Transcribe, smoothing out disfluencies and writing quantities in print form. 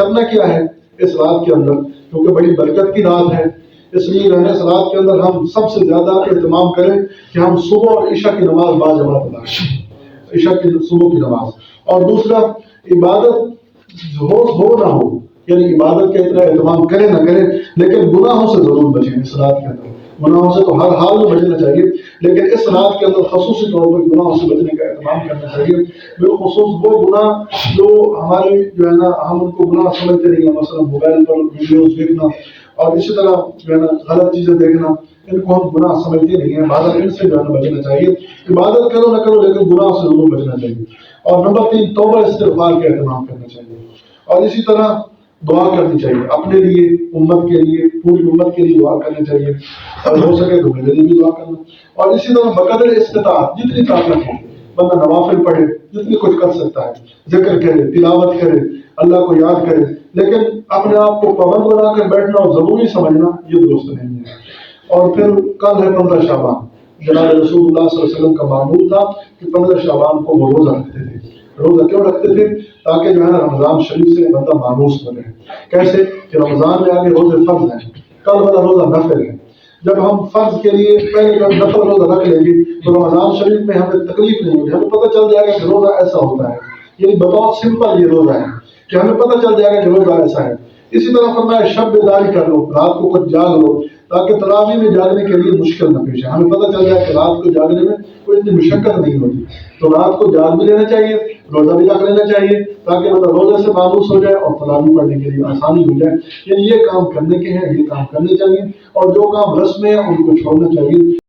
کرنا کیا ہے اس رات کے اندر، کیونکہ بڑی برکت کی رات ہے، اس لیے جو ہے اس رات کے اندر ہم سب سے زیادہ اہتمام کریں کہ ہم صبح اور عشاء کی نماز باجماعت ادا کریں، عشاء کی صبح کی نماز۔ اور دوسرا، عبادت ہو نہ ہو، یعنی عبادت کا اتنا اہتمام کریں نہ کریں، لیکن گناہوں سے ضرور بچیں اس رات کے اندر۔ گناہوں سے تو ہر حال میں بچنا چاہیے، لیکن اس رات کے اندر خصوصی طور پر گناہوں سے بچنے کا اہتمام کرنا چاہیے۔ بالخصوص وہ گناہ جو ہمارے جو ہے نا ہم ان کو گناہ سمجھتے نہیں ہیں، مثلا موبائل پر ویڈیوز دیکھنا اور اسی طرح جو ہے نا غلط چیزیں دیکھنا، ان کو ہم گناہ سمجھتے نہیں ہیں، بہرحال ان سے جو ہے نا بچنا چاہیے۔ عبادت کرو نہ کرو لیکن گناہ سے ضرور بچنا چاہیے۔ اور نمبر 3، توبہ استغفار کا اہتمام کرنا چاہیے، اور اسی طرح دعا کرنی چاہیے اپنے لیے، امت کے لیے، پوری امت کے لیے دعا کرنی چاہیے، اور ہو سکے تو میرے لیے بھی دعا کرنا۔ اور اسی طرح بقدر استطاعت جتنی طاقت ہو بندہ نوافل پڑھے، جتنی کچھ کر سکتا ہے، ذکر کرے، تلاوت کرے، اللہ کو یاد کرے، لیکن اپنے آپ کو پابند بنا کر بیٹھنا اور ضروری سمجھنا یہ درست نہیں ہے۔ اور پھر کل ہے 15 شعبان، جناب رسول اللہ صلی اللہ علیہ وسلم کا معمول تھا کہ 15 شعبان کو وہ روزہ رکھتے تھے۔ روزہ کیوں رکھتے تھے؟ تاکہ جو ہے نا رمضان شریف سے بندہ مانوس بنے۔ کیسے کہ رمضان میں آگے روزے فرض ہیں، کل والا روزہ نفل ہے۔ جب ہم فرض کے لیے پہلے جب نفل روزہ رکھ لیں گے تو رمضان شریف میں ہمیں تکلیف نہیں ہوگی، ہمیں پتہ چل جائے گا کہ روزہ ایسا ہوتا ہے، یعنی بطور سمپل یہ روزہ ہے کہ ہمیں پتہ چل جائے گا کہ روزہ ایسا ہے۔ اسی طرح فرمایا شب بیداری کر لو، رات کو کچھ جاگ لو، تاکہ تراویح میں جاگنے کے لیے مشکل نہ پیش آئے۔ ہمیں پتہ چل جائے کہ رات کو جاگنے میں کوئی اتنی مشقت نہیں ہوتی، تو رات کو جاگ بھی لینا چاہیے، روزہ بھی رکھ لینا چاہیے، تاکہ مطلب روزے سے مانوس ہو جائے اور تراویح پڑھنے کے لیے آسانی ہو جائے۔ یعنی یہ کام کرنے کے ہیں، یہ کام کرنے چاہیے، اور جو کام رسم ہے ان کو چھوڑنا چاہیے۔